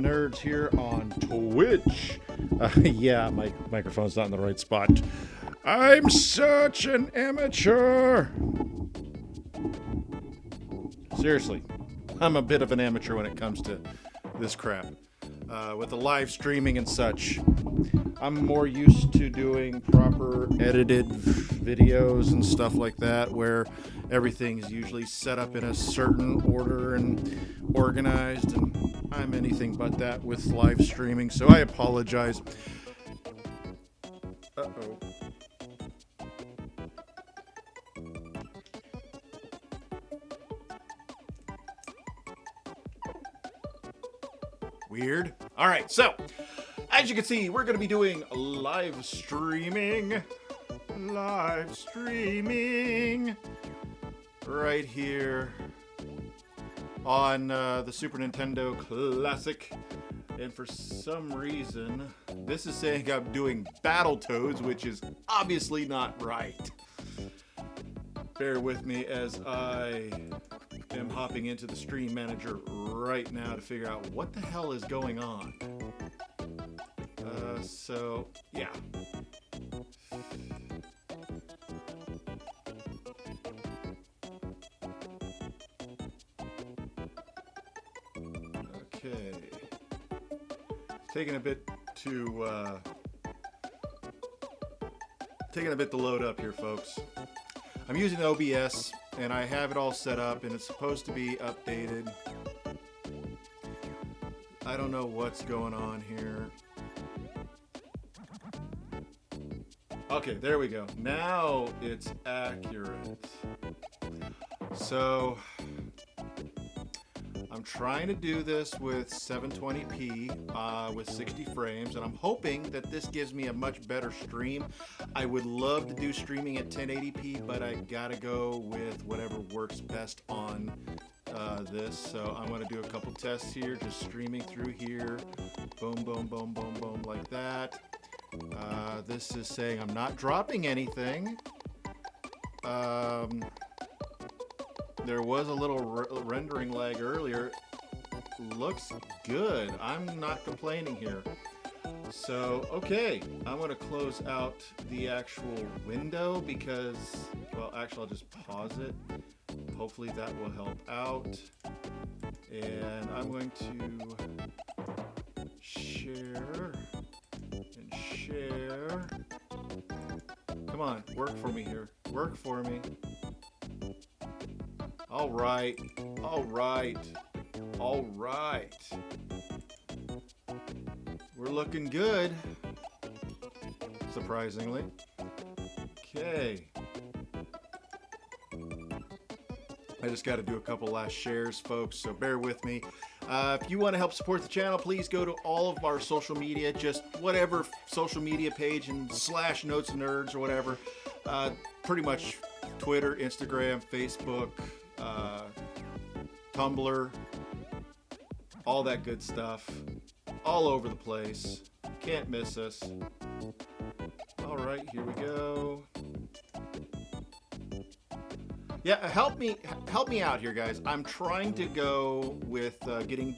Nerds here on Twitch. Yeah, my microphone's not in the right spot. I'm such an amateur. Seriously, I'm a bit of an amateur when it comes to this crap. With the live streaming and such, I'm more used to doing proper edited videos and stuff like that, where everything's usually set up in a certain order and organized, and I'm anything but that with live streaming, so I apologize. Uh-oh. Weird. All right, so as you can see, we're going to be doing live streaming right here on the Super Nintendo Classic. And for some reason, this is saying I'm doing Battletoads, which is obviously not right. Bear with me as I am hopping into the stream manager right now to figure out what the hell is going on. So, yeah. Okay. Taking a bit to load up here, folks. I'm using OBS and I have it all set up and it's supposed to be updated. I don't know what's going on here. Okay, there we go. Now it's accurate. So I'm trying to do this with 720p with 60 frames, and I'm hoping that this gives me a much better stream. I would love to do streaming at 1080p, but I gotta go with whatever works best on this. So I'm gonna do a couple tests here, just streaming through here. Boom, boom, boom, boom, boom, like that. This is saying I'm not dropping anything. There was a little rendering lag earlier. Looks good. I'm not complaining here. So, okay, I'm going to close out the actual window because, well, actually I'll just pause it. Hopefully that will help out. And I'm going to share and share. Come on, work for me here. Work for me. All right, all right, all right. We're looking good, surprisingly. Okay. I just got to do a couple last shares, folks, so bear with me. If you want to help support the channel, please go to all of our social media, just whatever social media page and / Notes and Nerds or whatever. Pretty much Twitter, Instagram, Facebook, Tumblr, all that good stuff, all over the place. Can't miss us. All right, here we go. Yeah, help me out here, guys. I'm trying to go with getting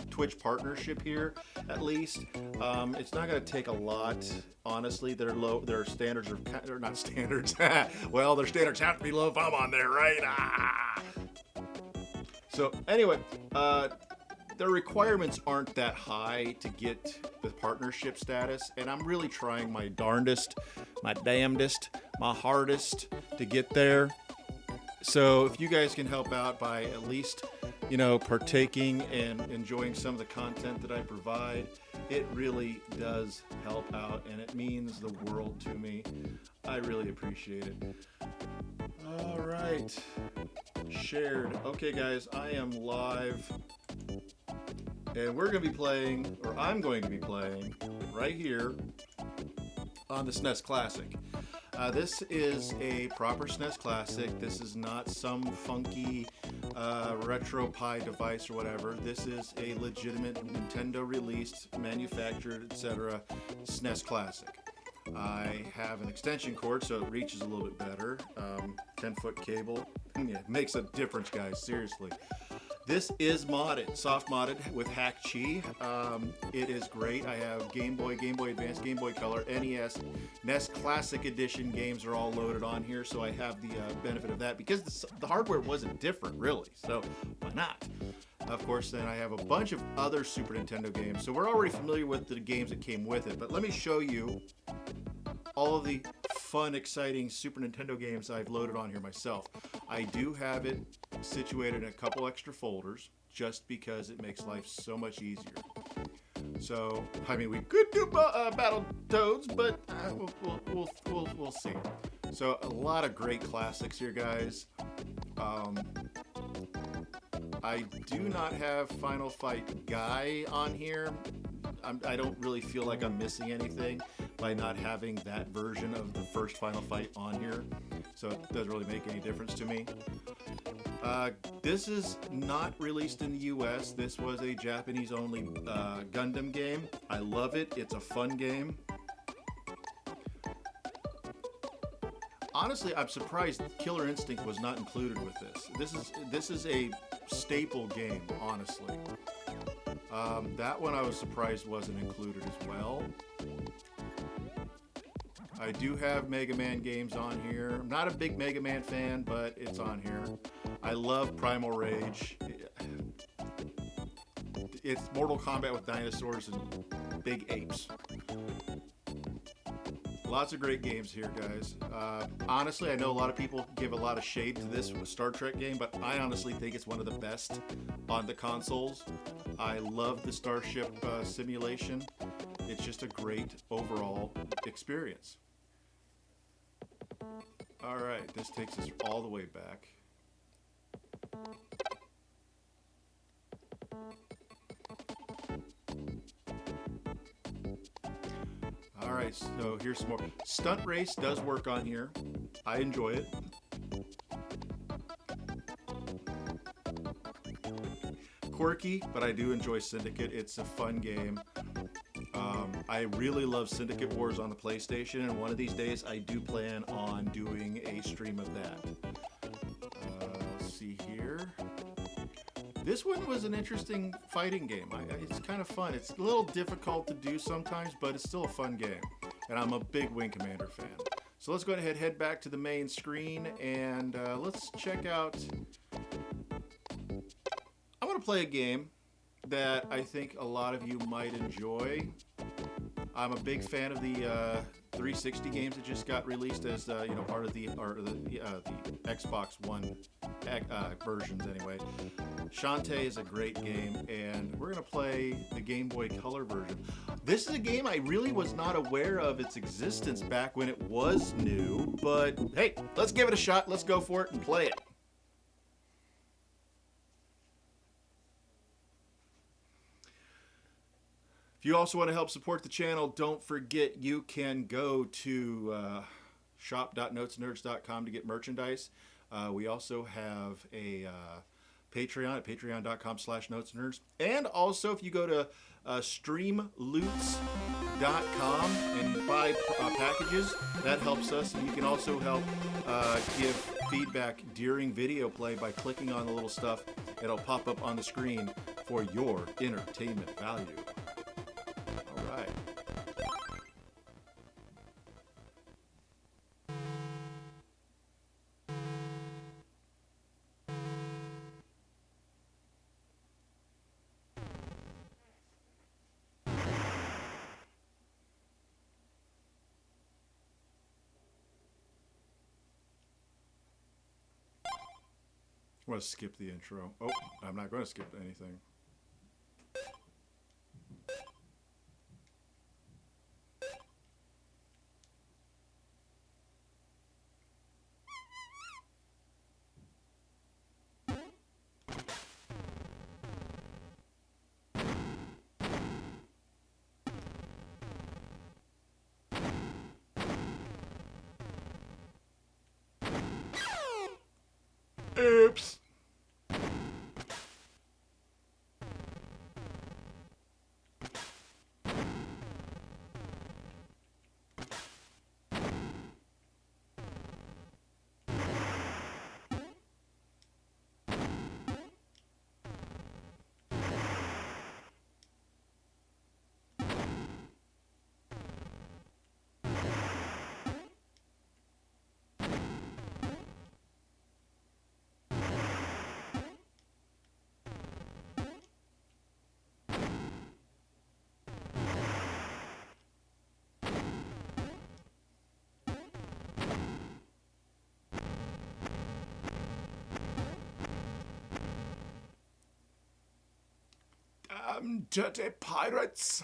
Twitch partnership here, at least. It's not going to take a lot, honestly. Their standards are not standards. Well, their standards have to be low if I'm on there, right? So anyway, their requirements aren't that high to get the partnership status, and I'm really trying my darndest, my damnedest, my hardest to get there. So if you guys can help out by at least, partaking and enjoying some of the content that I provide, it really does help out, and it means the world to me. I really appreciate it. All right. Shared. Okay, guys, I am live. And we're going to be playing, or I'm going to be playing, right here on the SNES Classic. This is a proper SNES Classic. This is not some funky RetroPie device or whatever. This is a legitimate Nintendo released, manufactured, etc. SNES Classic. I have an extension cord so it reaches a little bit better. 10-foot cable. Yeah, it makes a difference, guys, seriously. This is modded, soft modded with Hack Chi. It is great. I have Game Boy, Game Boy Advance, Game Boy Color, NES, NES Classic Edition games are all loaded on here, so I have the benefit of that because the hardware wasn't different really, so why not? Of course, then I have a bunch of other Super Nintendo games, so we're already familiar with the games that came with it, but let me show you all of the fun, exciting Super Nintendo games I've loaded on here myself. I do have it situated in a couple extra folders just because it makes life so much easier. So, I mean, we could do Battletoads, but we'll see. So, a lot of great classics here, guys. I do not have Final Fight Guy on here. I don't really feel like I'm missing anything by not having that version of the first Final Fight on here, so it doesn't really make any difference to me. This is not released in the US. This was a Japanese-only Gundam game. I love it. It's a fun game. Honestly, I'm surprised Killer Instinct was not included with this. This is a staple game, honestly. That one I was surprised wasn't included as well. I do have Mega Man games on here. I'm not a big Mega Man fan, but it's on here. I love Primal Rage. It's Mortal Kombat with dinosaurs and big apes. Lots of great games here, guys. Honestly, I know a lot of people give a lot of shade to this Star Trek game, but I honestly think it's one of the best on the consoles. I love the Starship simulation. It's just a great overall experience. All right, this takes us all the way back. All right, so here's some more. Stunt Race does work on here. I enjoy it. Quirky, but I do enjoy Syndicate. It's a fun game. I really love Syndicate Wars on the PlayStation, and one of these days I do plan on doing a stream of that. Let's see here. This one was an interesting fighting game. It's kind of fun. It's a little difficult to do sometimes, but it's still a fun game. And I'm a big Wing Commander fan. So let's go ahead and head back to the main screen, and let's check out... I want to play a game that I think a lot of you might enjoy. I'm a big fan of the 360 games that just got released as part of the Xbox One versions anyway. Shantae is a great game, and we're gonna play the Game Boy Color version. This is a game I really was not aware of its existence back when it was new, but hey, let's give it a shot. Let's go for it and play it. If you also want to help support the channel, don't forget you can go to shop.notesnerds.com to get merchandise. We also have a Patreon at patreon.com/notesnerds. And also, if you go to streamloots.com and buy packages, that helps us. And you can also help give feedback during video play by clicking on the little stuff. It'll pop up on the screen for your entertainment value. I'm going to skip the intro. Oh, I'm not going to skip anything. Oops. damn dirty pirates.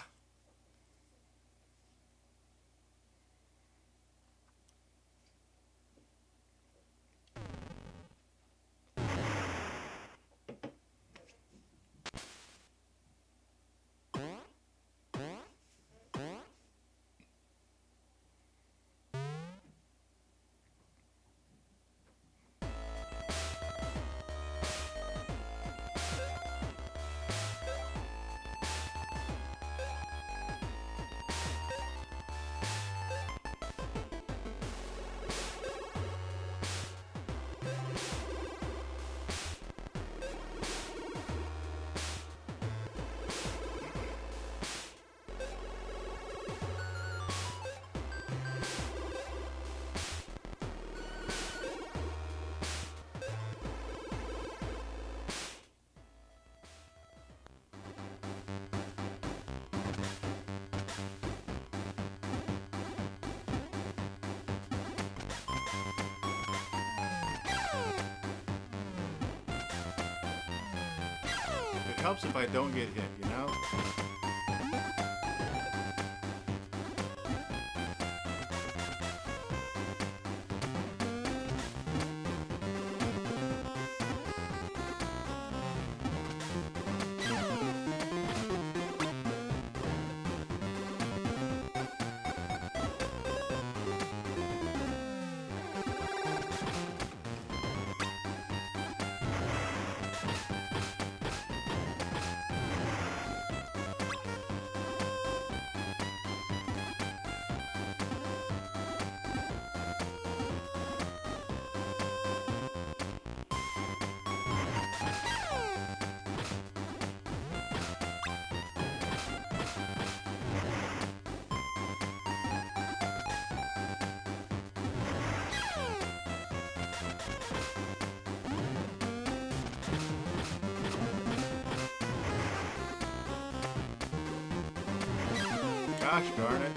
It helps if I don't get hit, you know? Gosh darn it.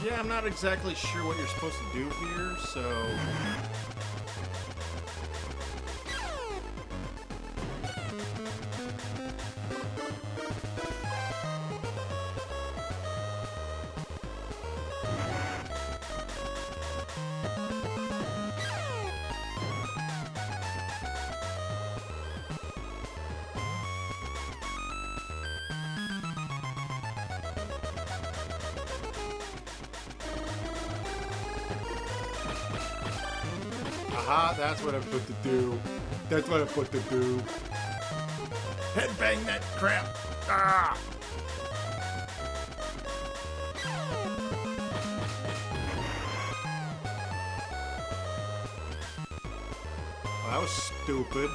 Yeah, I'm not exactly sure what you're supposed to do here, so... Aha, that's what I put to do. That's what I put to do. Headbang that crap. Ah! Well, that was stupid.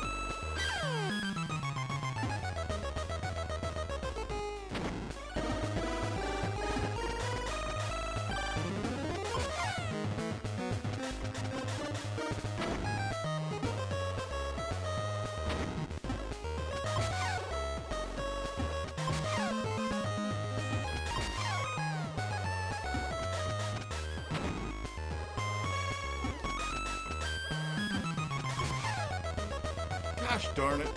Gosh darn it.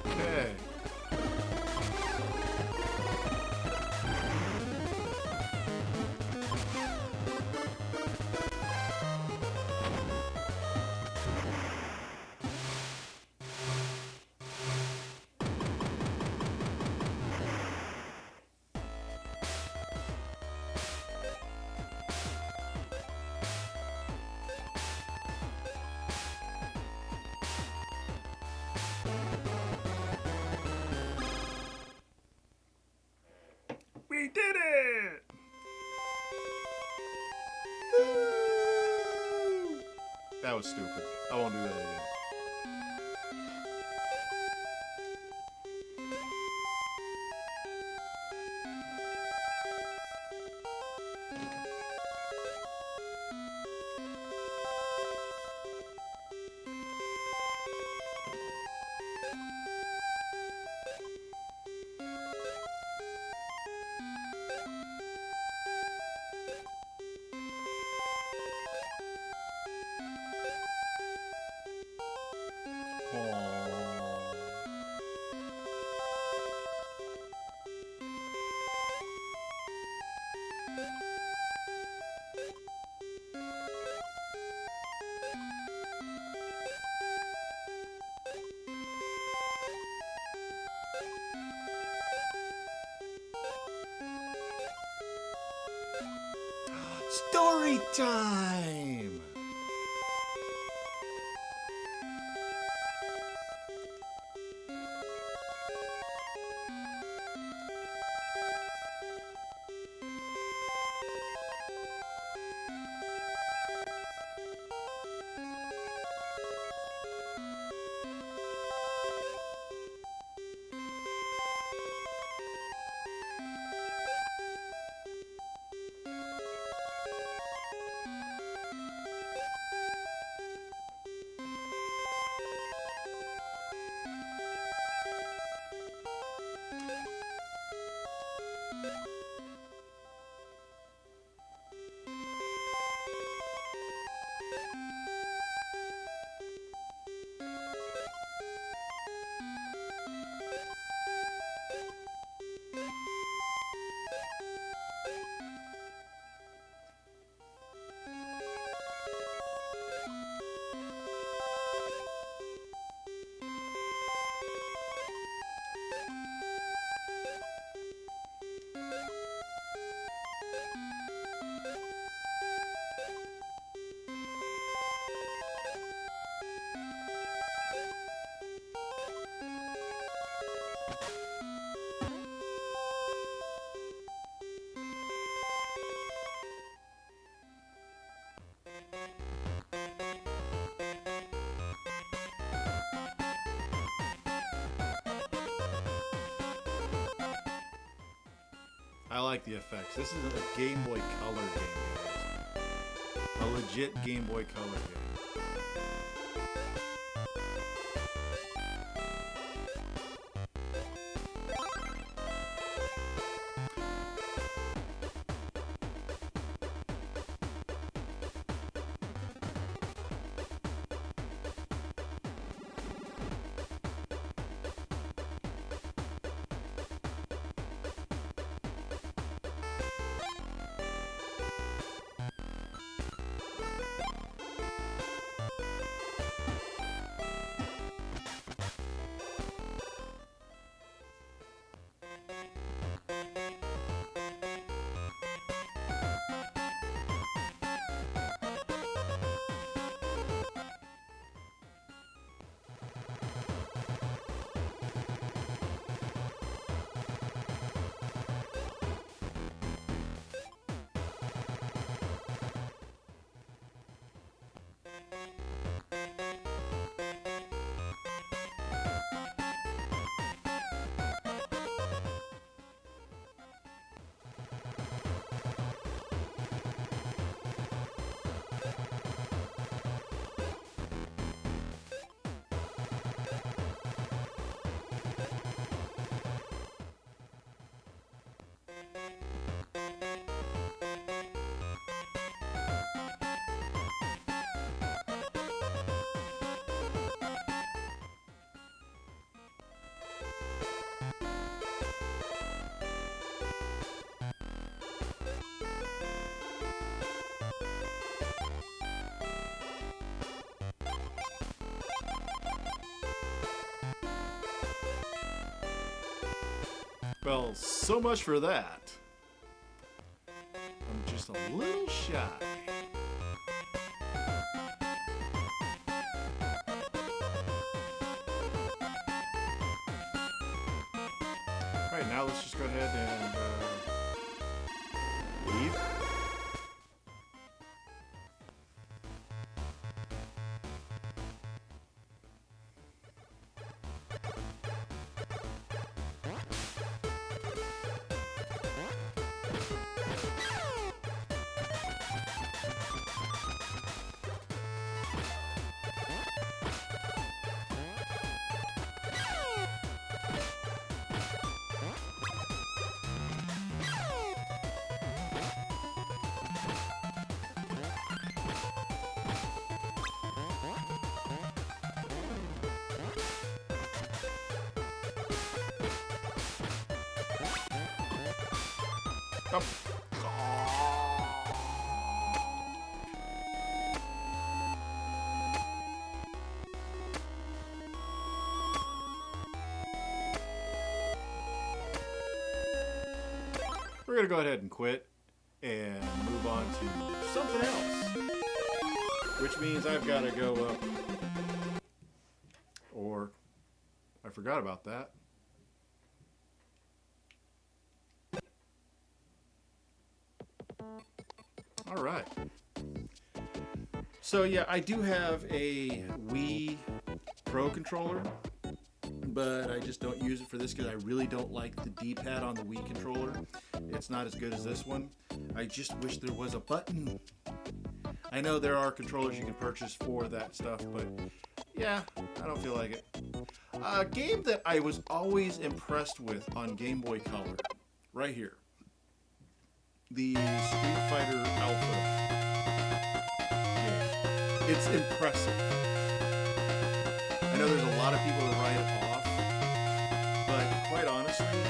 Okay. We did it! Woo! That was stupid. I won't do that again. Story time! I like the effects. This is a Game Boy Color game, guys. A legit Game Boy Color game. Well, so much for that. I'm just a little shy. Alright, now let's just go ahead and leave. Oh. We're going to go ahead and quit and move on to something else, which means I've got to go up, or I forgot about that. All right. So yeah, I do have a Wii Pro controller, but I just don't use it for this because I really don't like the D-pad on the Wii controller. It's not as good as this one. I just wish there was a button. I know there are controllers you can purchase for that stuff, but yeah, I don't feel like it. A game that I was always impressed with on Game Boy Color, right here. The Street Fighter Alpha game. It's impressive. I know there's a lot of people that write it off, but quite honestly,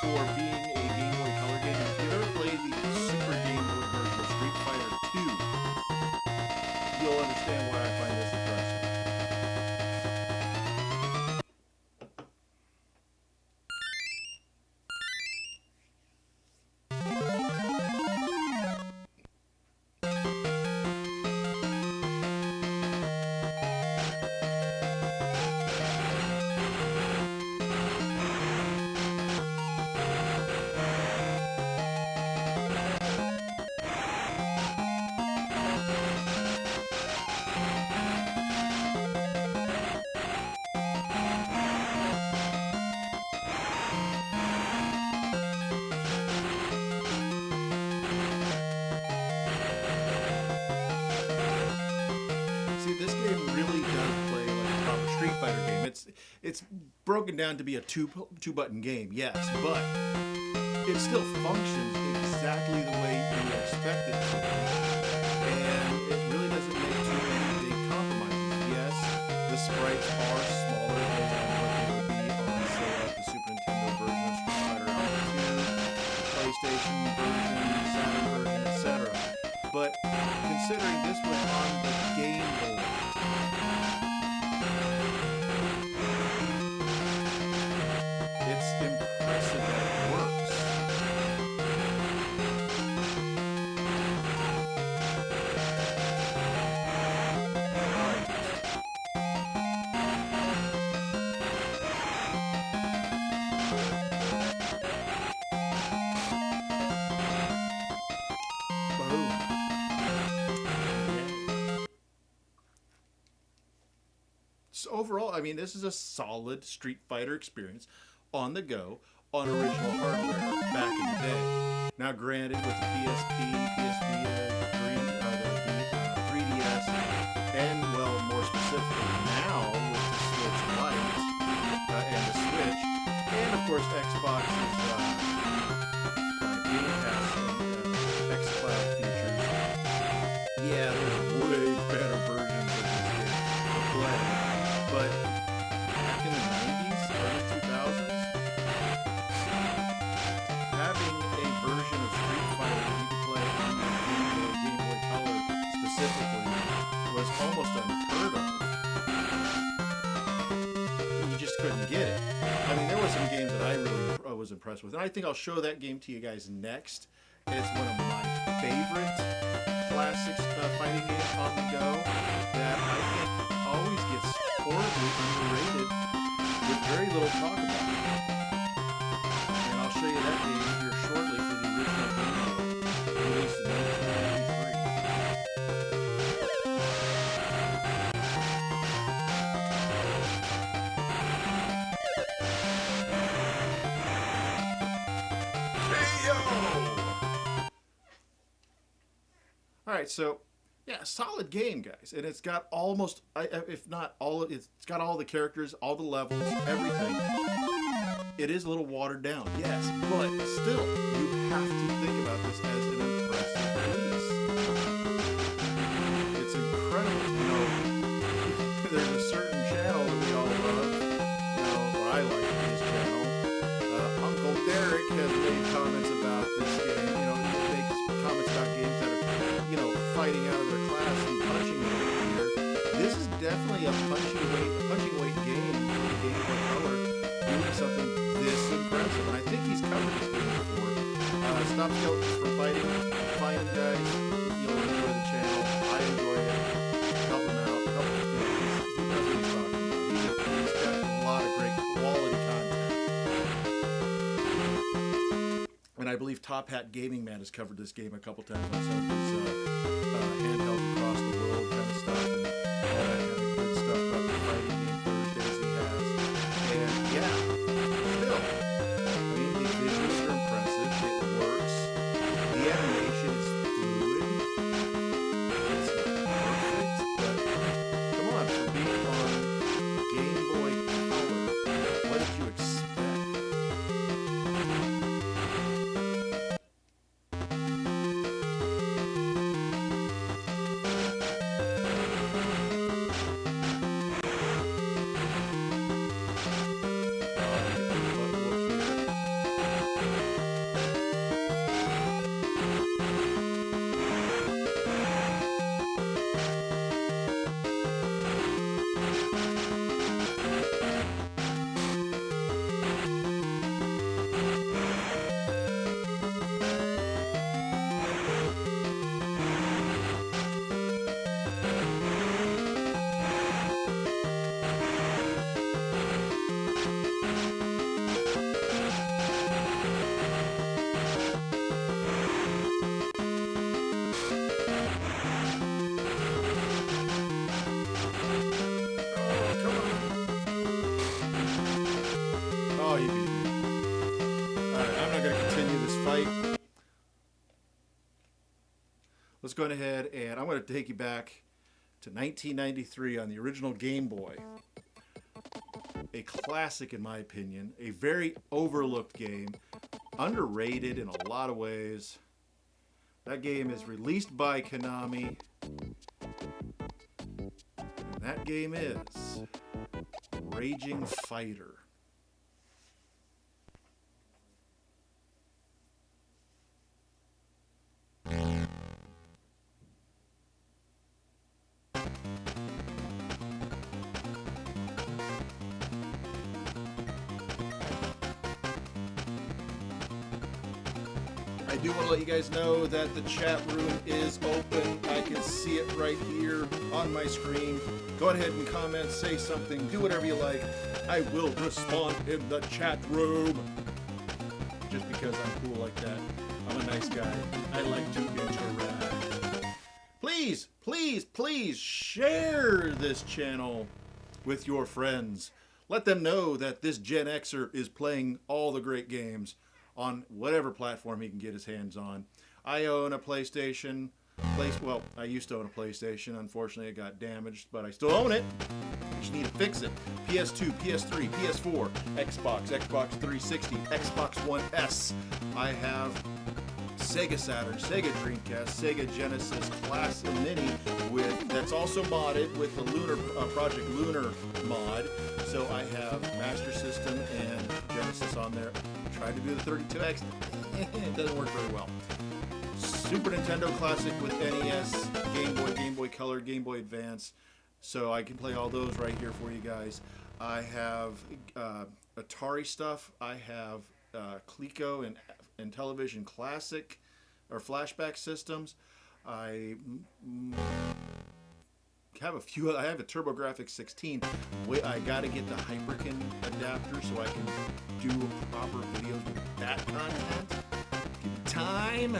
for being a Game Boy Color game, if you've ever played the Super Game Boy version of Street Fighter 2, you'll understand why I find this impressive. it's broken down to be a two button game, yes, but it still functions exactly the way you expect it to, and it really doesn't make too many big compromises. Yes, the sprites are smaller than what they would be on, say, like the Super Nintendo version of Street Fighter Alpha 2, PlayStation version, Saturn version, etc. But considering this was on the Game Boy, it's impressive that it works. Boom. So overall, I mean, this is a solid Street Fighter experience on the go on original hardware back in the day. Now, granted, with the PSP, PS Vita, the 3DS, and well, more specifically now with the Switch Lite and the Switch, and of course Xbox's Game Pass and xCloud features. Yeah, there's way better versions of this game to play. But back in the 90s, early 2000s, having a version of Street Fighter that you could play on your Game Boy Color specifically was almost unheard of. You just couldn't get it. I mean, there were some games that I really was impressed with, and I think I'll show that game to you guys next. It's one of my favorite classic fighting games on the go that I think always gets horribly underrated with very little talk about it. And I'll show you that game here shortly for the original Game Boy, released in 1993. Alright, so yeah, solid game, guys, and it's got almost, if not all, it's got all the characters, all the levels, everything. It is a little watered down, yes, but still, you have to think about this as an impressive release. It's incredible, there's a certain channel that we all love, or I like his channel. Uncle Derek has made comments about this game, he makes comments about games that are, fighting out of their class and punching weight here. This is definitely a punching weight game for the Game Boy Color, doing something this impressive. And I think he's covered this game before. Stop Skeletons for Fighting. Find guys. You'll enjoy the channel. I enjoy it. Help him out. He knows what he's talking about. He's got a lot of great quality content. And I believe Top Hat Gaming Man has covered this game a couple times on some of his handhelds across the world kind of stuff, and all that kind of good stuff about the fighting game Thursdays he has. And yeah, still, I mean, the visuals are impressive. It works. The animation is fluid. It's not perfect, but come on, for being on Game Boy Color, what did you expect? Oh, he beat me. Alright, I'm not going to continue this fight. Let's go ahead and I'm going to take you back to 1993 on the original Game Boy. a classic in my opinion, a very overlooked game, underrated in a lot of ways. That game is released by Konami, and that game is Raging Fighter. I do want to let you guys know that the chat room is open. I can see it right here on my screen. Go ahead and comment, say something, do whatever you like. I will respond in the chat room. Just because I'm cool like that. I'm a nice guy. I like to interact. Please, please, please share this channel with your friends. Let them know that this Gen Xer is playing all the great games on whatever platform he can get his hands on. I own a PlayStation. Well, I used to own a PlayStation. Unfortunately, it got damaged, but I still own it. Just need to fix it. PS2, PS3, PS4, Xbox, Xbox 360, Xbox One S. I have Sega Saturn, Sega Dreamcast, Sega Genesis Classic Mini that's also modded with the Lunar Project Lunar mod. So I have Master System and Genesis on there. Tried to do the 32X. It doesn't work very well. Super Nintendo Classic with NES, Game Boy Color, Game Boy Advance. So I can play all those right here for you guys. I have Atari stuff. I have Coleco and Television Classic or flashback systems. I have a few. I have a TurboGrafx 16. I gotta get the Hyperkin adapter so I can do proper videos with that content. Give me time.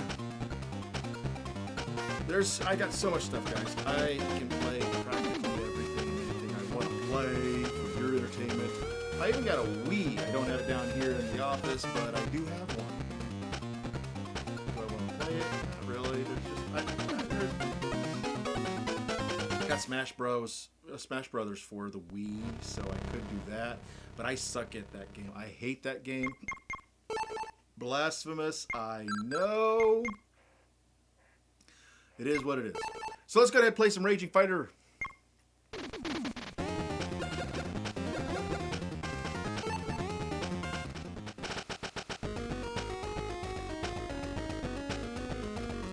I got so much stuff, guys. I can play practically anything I want to play for your entertainment. I even got a Wii. I don't have it down here in the office, but I do have one. Do I want to play it? Not really. I got Smash Brothers for the Wii, so I could do that. But I suck at that game. I hate that game. Blasphemous, I know. It is what it is. So let's go ahead and play some Raging Fighter.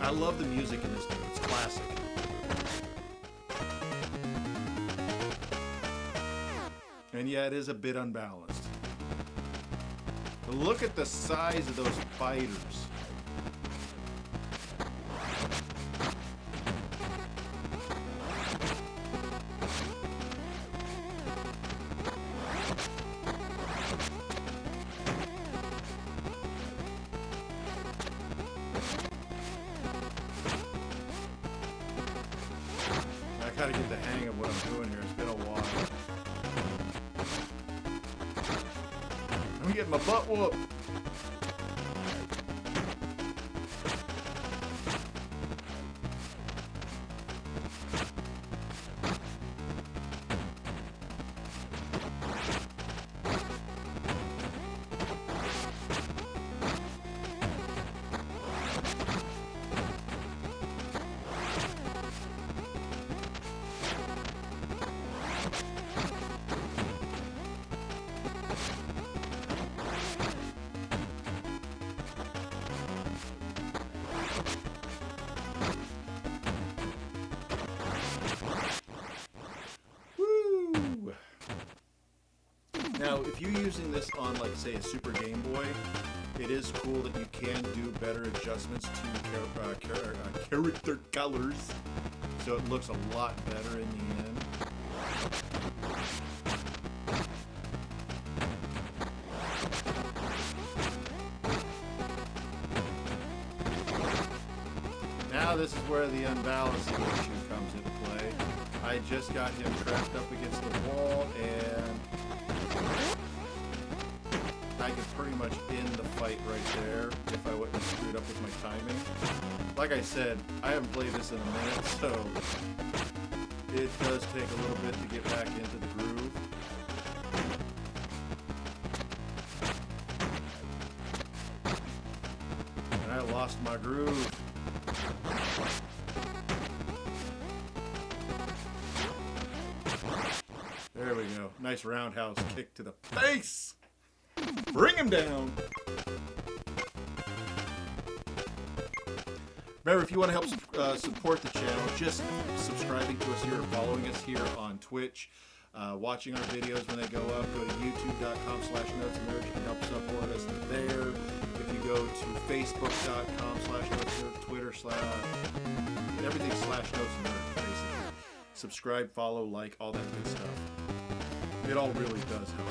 I love the music in this game. It's classic. And yeah, it is a bit unbalanced. But look at the size of those fighters. I gotta get the hang of what I'm doing here. It's been a while. I'm getting my butt whooped. Now, if you're using this on, like, say, a Super Game Boy, it is cool that you can do better adjustments to character colors, so it looks a lot better in the end. Now this is where the unbalancing issue comes into play. I just got him trapped up against the wall, and I could pretty much end the fight right there if I wouldn't have screwed up with my timing. Like I said, I haven't played this in a minute, so it does take a little bit to get back into the groove. I lost my groove. There we go. Nice roundhouse kick to the face. Bring him down. Remember, if you want to help support the channel, just subscribing to us here or following us here on Twitch, watching our videos when they go up, go to youtube.com/notesandnerds. You can help support us there. If you go to facebook.com/notesandnerds, Twitter and everything /notesandnerds, basically. Subscribe, follow, like, all that good stuff. It all really does help.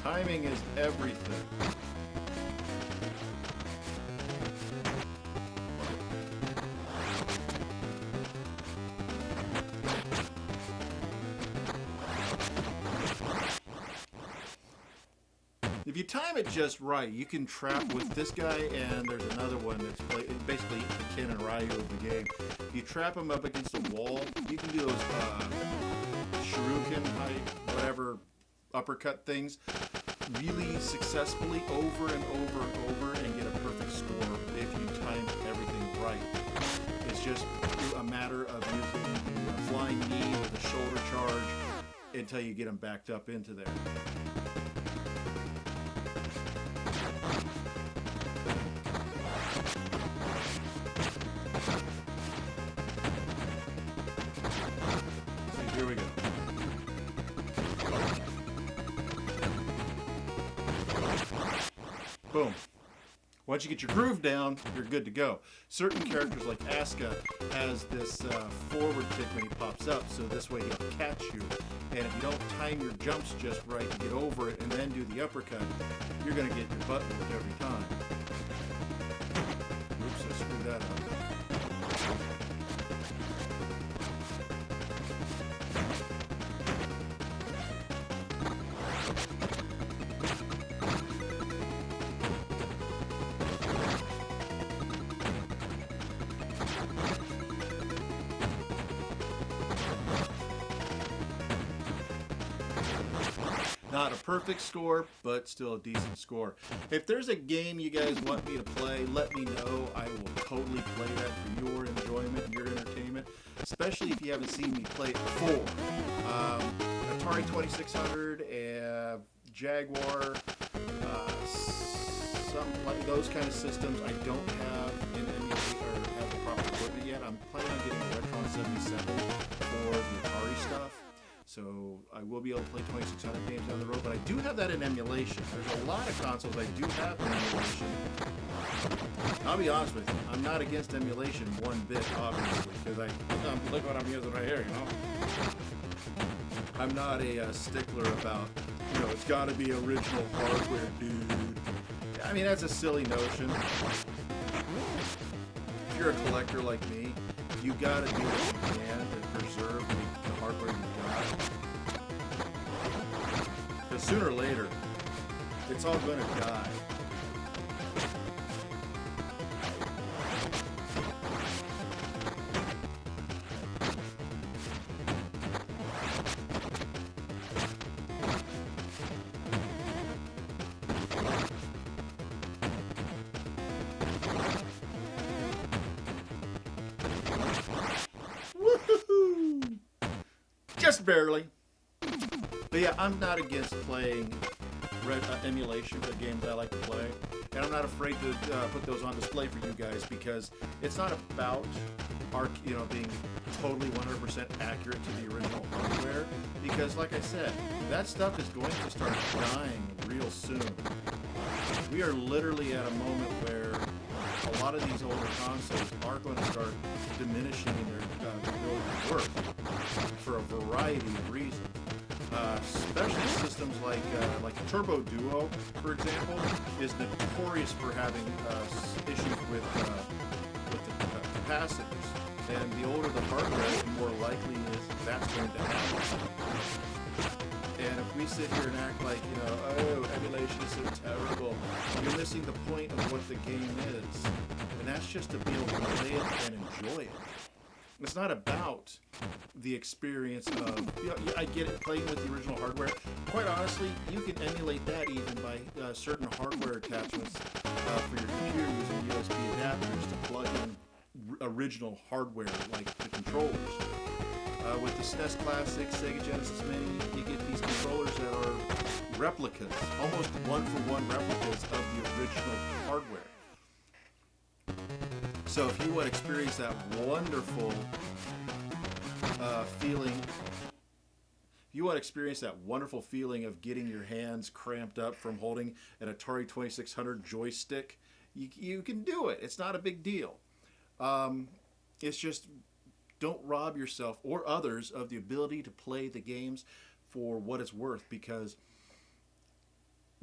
Timing is everything. If you time it just right, you can trap with this guy, and there's another one that's basically the Ken and Ryu of the game. If you trap them up against the wall, you can do those shuriken type, whatever, uppercut things really successfully over and over and over and get a perfect score if you time everything right. It's just a matter of using the flying knee or the shoulder charge until you get them backed up into there. So here we go. Boom. Once you get your groove down, you're good to go. Certain characters like Asuka has this forward kick when he pops up, so this way he'll catch you. And if you don't time your jumps just right to get over it and then do the uppercut, you're going to get your butt whooped every time. Oops, I screwed that up. Not a perfect score, but still a decent score. If there's a game you guys want me to play, let me know. I will totally play that for your enjoyment and your entertainment, especially if you haven't seen me play it before. Atari 2600, Jaguar, some like those kind of systems. I don't have an emulator or have the proper equipment yet. I'm planning on getting a Patron 77 for the Atari stuff. So I will be able to play 2600 games down the road, but I do have that in emulation. There's a lot of consoles I do have in emulation. I'll be honest with you, I'm not against emulation one bit, obviously, because look what I'm using right here, you know? I'm not a stickler about, it's got to be original hardware, dude. I mean, that's a silly notion. If you're a collector like me, you got to do what you can to preserve the hardware you got. Because sooner or later, it's all going to die. Just barely. But yeah, I'm not against playing emulation for games I like to play. And I'm not afraid to put those on display for you guys because it's not about being totally 100% accurate to the original hardware. Because, like I said, that stuff is going to start dying real soon. We are literally at a moment where a lot of these older consoles are going to start diminishing in their ability to work for a variety of reasons. Especially systems like Turbo Duo, for example, is notorious for having issues with the capacitors. And the older the hardware, the more likely is that's going to happen. And if we sit here and act like, oh, emulation is so terrible, you're missing the point of what the game is. And that's just to be able to play it and enjoy it. It's not about the experience of, I get it, playing with the original hardware. Quite honestly, you can emulate that even by certain hardware attachments for your computer using USB adapters to plug in original hardware like the controllers. With the SNES Classic, Sega Genesis Mini, you get these controllers that are replicas, almost one-for-one replicas of the original hardware. So if you want to experience that wonderful feeling of getting your hands cramped up from holding an Atari 2600 joystick, you can do it. It's not a big deal. It's just don't rob yourself or others of the ability to play the games for what it's worth, because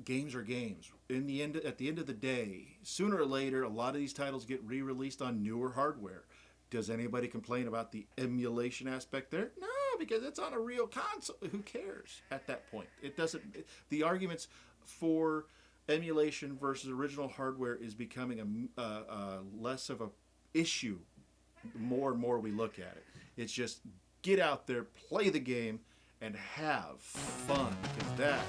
games are games. At the end of the day, sooner or later, a lot of these titles get re-released on newer hardware. Does anybody complain about the emulation aspect there? No, because it's on a real console. Who cares at that point? It doesn't. The arguments for emulation versus original hardware is becoming a less of a issue. More and more we look at it. It's just get out there, play the game, and have fun, because that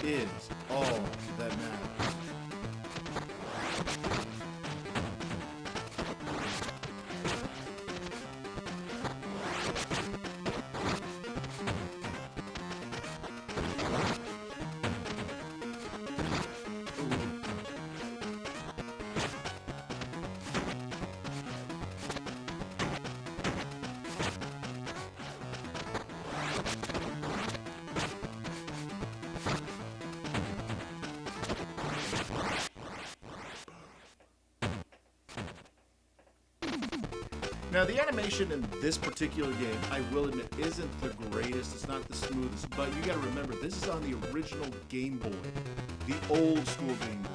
is all that matters. Now, the animation in this particular game, I will admit, isn't the greatest. It's not the smoothest, but you got to remember, this is on the original Game Boy, the old school Game Boy.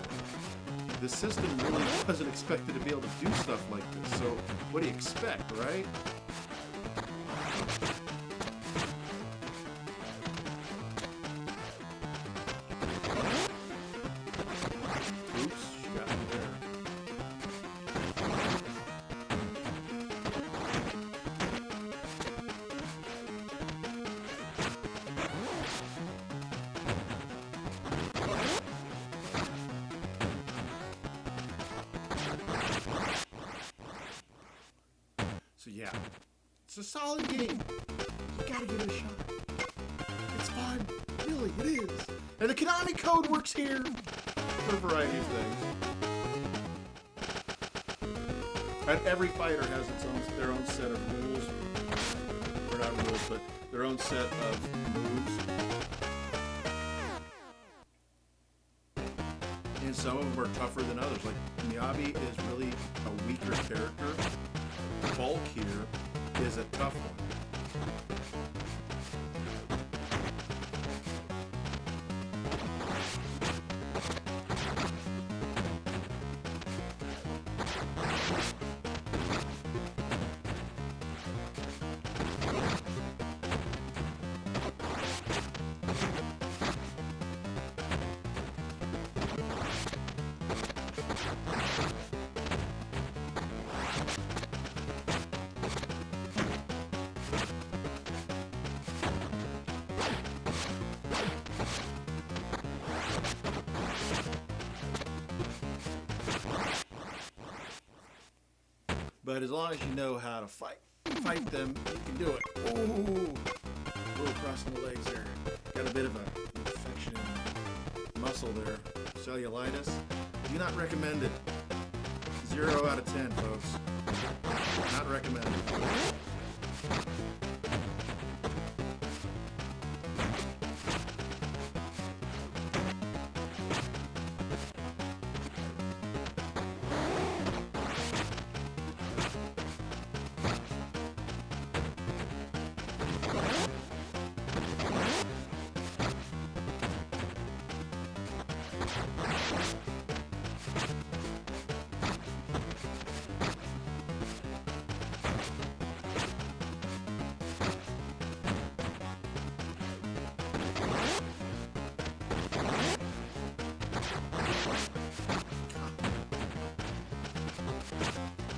The system really wasn't expected to be able to do stuff like this, so what do you expect, right? Oops, she got me there. So yeah, it's a solid game. You gotta give it a shot. It's fun. Really, it is. And the Konami code works here for a variety of things. And every fighter has their own set of rules. Or not rules, but their own set of moves. And some of them are tougher than others. Like Miyabi is really a weaker character. Bulk here is a tough one. But as long as you know how to fight them, you can do it. Ooh. crossing the legs there. Got a bit of an infection in the muscle there. Cellulitis. Do not recommend it. 0 out of 10, folks. Not recommended.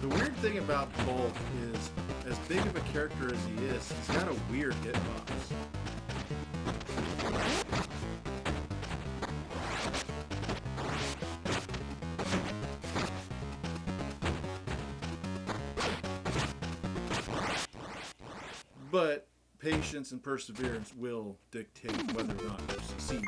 The weird thing about Bulk is, as big of a character as he is, he's got a weird hitbox. But patience and perseverance will dictate whether or not you succeed.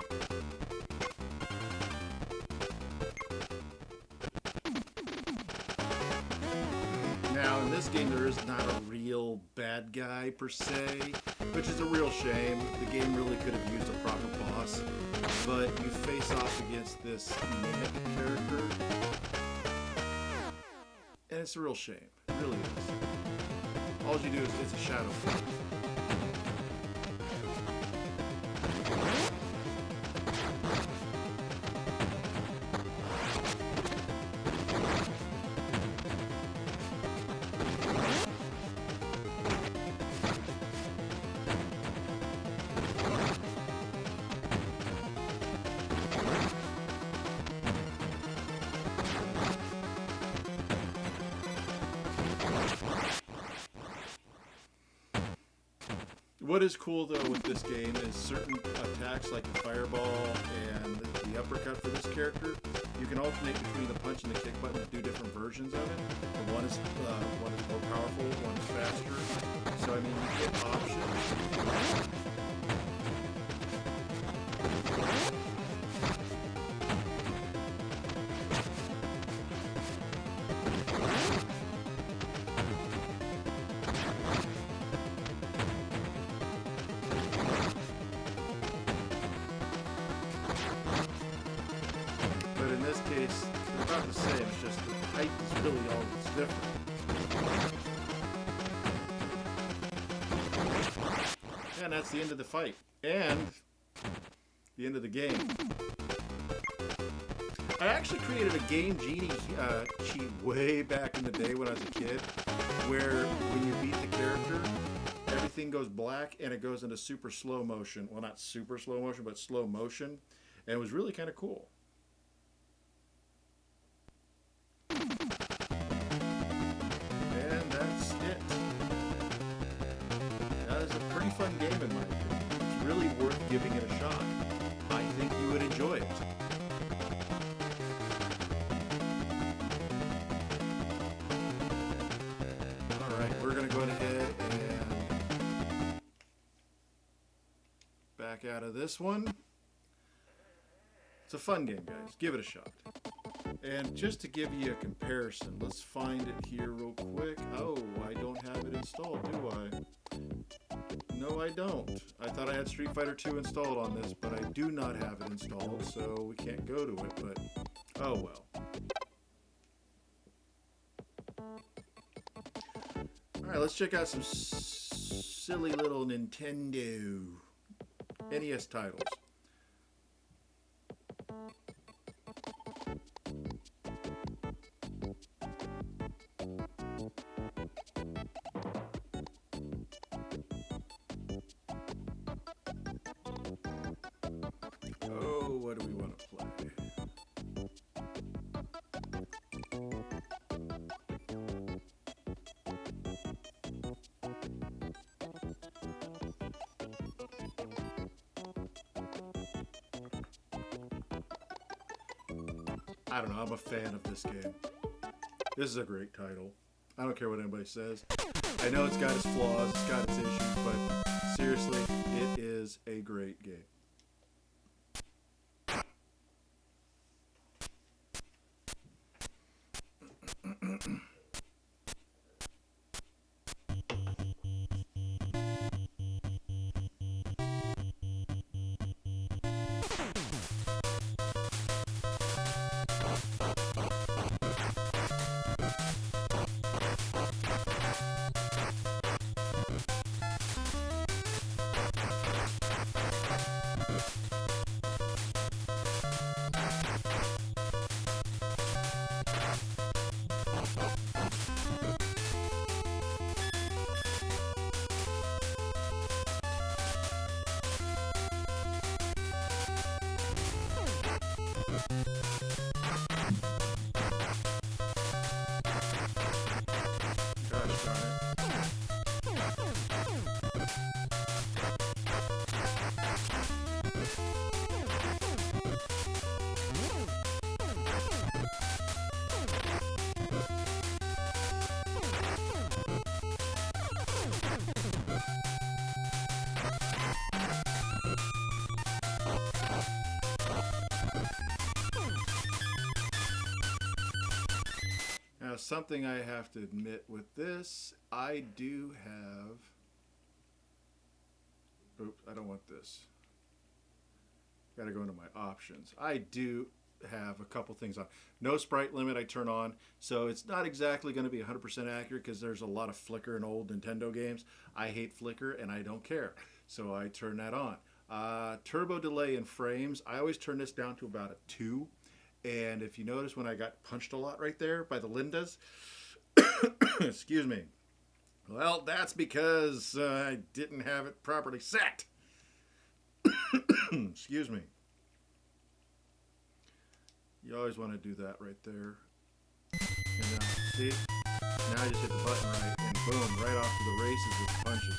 Now, in this game, there is not a real bad guy, per se, which is a real shame. The game really could have used a proper boss, but you face off against this mimic character, and it's a real shame. It really is. All you do is, it's a shadow fight. What is cool though with this game is certain attacks like the fireball and the uppercut for this character, you can alternate between the punch and the kick button to do different versions of it. And one is more powerful, one is faster. So I mean, you get options. Case, they're about the same, it's just the height is really all that's different. And that's the end of the fight. And the end of the game. I actually created a Game Genie cheat way back in the day when I was a kid, where when you beat the character, everything goes black and it goes into super slow motion. Well, not super slow motion, but slow motion. And it was really kind of cool. Fun game in my opinion. It's really worth giving it a shot. I think you would enjoy it. Alright, we're going to go ahead and back out of this one. It's a fun game, guys. Give it a shot. And just to give you a comparison, let's find it here real quick. Oh, I don't have it installed, do I? No, I don't. I thought I had Street Fighter 2 installed on this, but I do not have it installed, so we can't go to it, but oh well. Alright, let's check out some silly little Nintendo NES titles. What do we want to play? I don't know, I'm a fan of this game. This is a great title. I don't care what anybody says. I know it's got its flaws, it's got its issues, but seriously, it is is a great game. Gosh darn Now, something I have to admit with this, I do have... Oops, I don't want this. Got to go into my options. I do have a couple things on. No sprite limit I turn on, so it's not exactly going to be 100% accurate because there's a lot of flicker in old Nintendo games. I hate flicker and I don't care, so I turn that on. Turbo delay in frames, I always turn this down to about a 2. And if you notice when I got punched a lot right there by the Lindas, excuse me, well, that's because I didn't have it properly set. Excuse me. You always want to do that right there. And now, see? Now I just hit the button right, and boom, right off to the races with punches.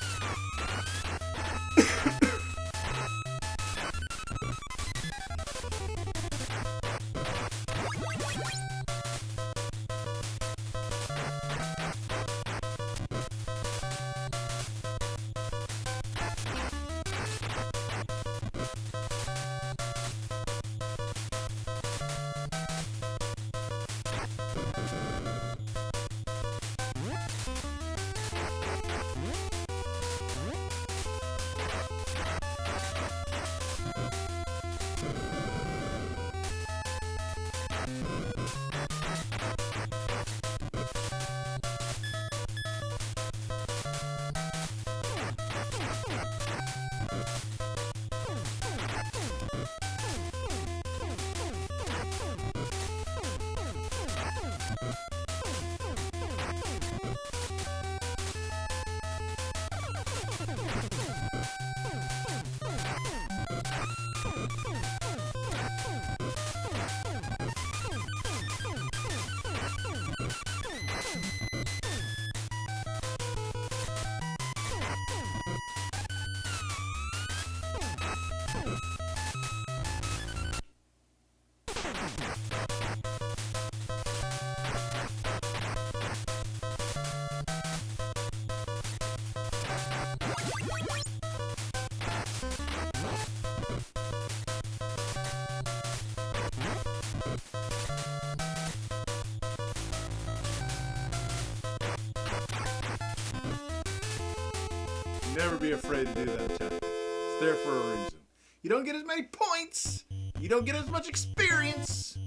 Never be afraid to do that attack. It's there for a reason. You don't get as many points, you don't get as much experience,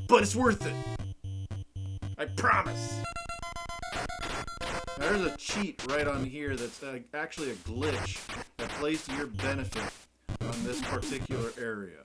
but it's worth it. I promise. Now, there's a cheat right on here that's actually a glitch that plays to your benefit on this particular area.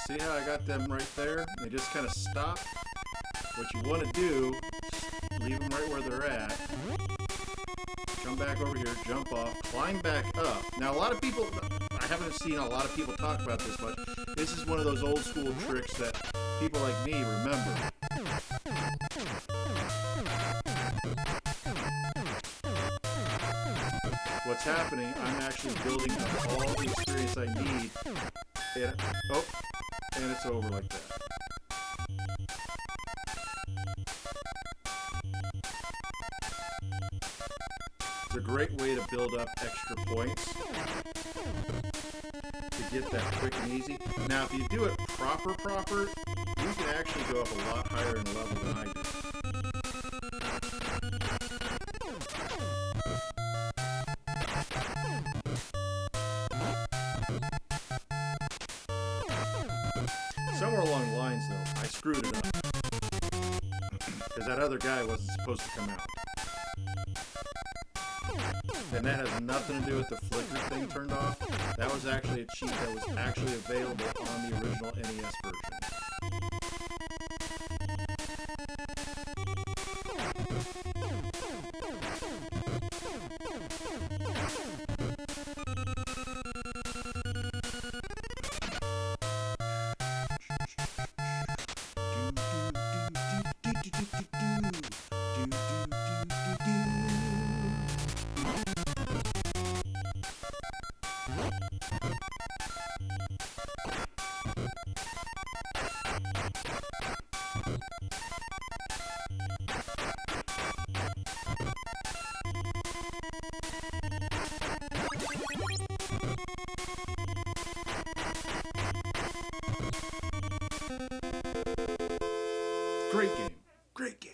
See how I got them right there? They just kind of stop. What you want to do, leave them right where they're at. Come back over here, jump off, climb back up. Now, a lot of people, I haven't seen a lot of people talk about this much. This is one of those old school tricks that people like me remember. What's happening, I'm actually building up all the experience I need. And it's over like that. It's a great way to build up extra points to get that quick and easy. Now, if you do it proper, you can actually go up a lot higher in level than I do. Somewhere along the lines, though, I screwed it up. Because that other guy wasn't supposed to come out. And that has nothing to do with the flicker thing turned off. That was actually a cheat that was actually available on the original NES version. Great game. Great game.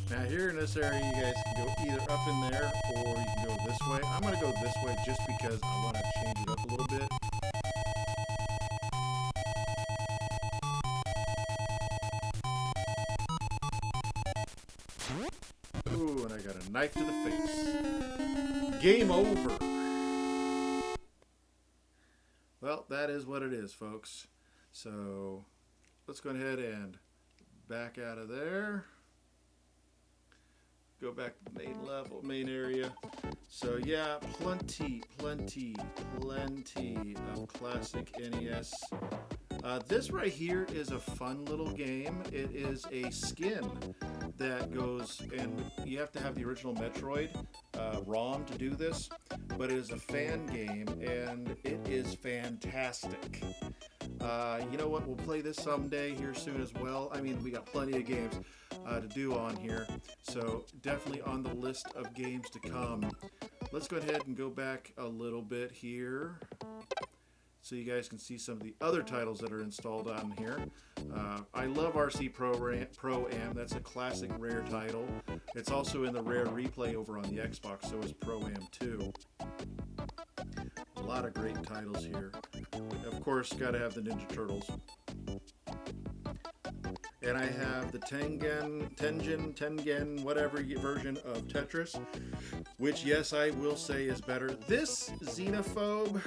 Now here in this area, you guys can go either up in there or you can go this way. I'm going to go this way just because I want to change it up a little bit. Ooh, and I got a knife to the face. Game over. Well, that is what it is, folks. So let's go ahead and back out of there. Go back to the main level, main area. So yeah, plenty of classic NES. This right here is a fun little game. It is a skin that goes, and you have to have the original Metroid ROM to do this, but it is a fan game, and it is fantastic. You know what? We'll play this someday here soon as well. I mean, we got plenty of games to do on here, so definitely on the list of games to come. Let's go ahead and go back a little bit here so you guys can see some of the other titles that are installed on here. I love RC Pro-Am. That's a classic Rare title. It's also in the Rare Replay over on the Xbox, so is Pro-Am 2. A lot of great titles here. Of course, got to have the Ninja Turtles. And I have the Tengen, whatever version of Tetris, which, yes, I will say is better. This Xenophobe,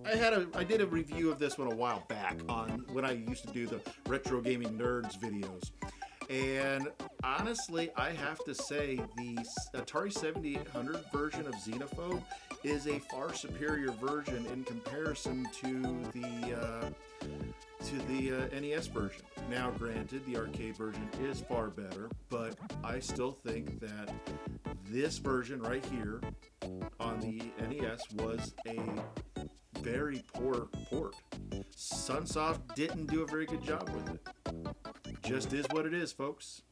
I did a review of this one a while back on when I used to do the Retro Gaming Nerds videos. And honestly, I have to say the Atari 7800 version of Xenophobe is a far superior version in comparison to the NES version. Now, granted, the arcade version is far better, but I still think that this version right here on the NES was a very poor port. Sunsoft didn't do a very good job with it. Just is what it is, folks.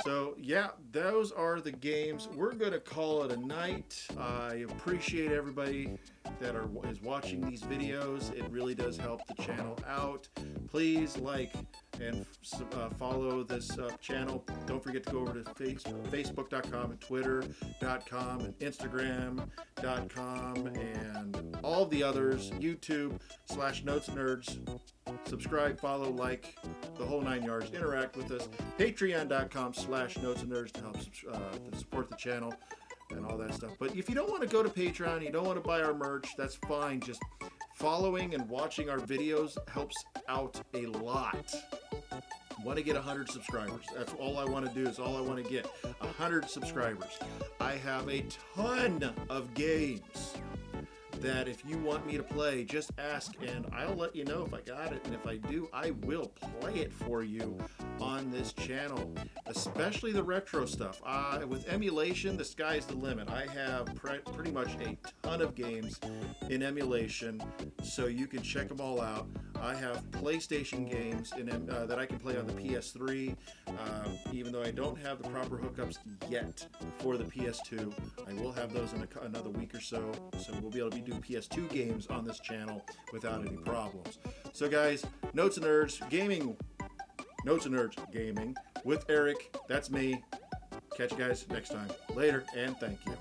So yeah, those are the games. We're gonna call it a night. I appreciate everybody that is watching these videos. It really does help the channel out. Please like and follow this channel. Don't forget to go over to Facebook.com and Twitter.com and Instagram.com and all the others. YouTube/Notes Nerds. Subscribe, follow, like, the whole 9 yards. Interact with us. Patreon.com/Notes Nerds to help to support the channel and all that stuff. But if you don't want to go to Patreon, you don't want to buy our merch, that's fine. Just Following and watching our videos helps out a lot. Want to get 100 subscribers. That's all I want to do, is all I want to get. 100 subscribers. I have a ton of games that if you want me to play, just ask and I'll let you know if I got it. And if I do, I will play it for you on this channel, especially the retro stuff. With emulation, the sky's the limit. I have pretty much a ton of games in emulation, so you can check them all out. I have PlayStation games that I can play on the PS3, even though I don't have the proper hookups yet for the PS2. I will have those in another week or so, so we'll be able to do PS2 games on this channel without any problems. So guys, Notes and Nerds Gaming with Eric, that's me. Catch you guys next time. Later, and thank you.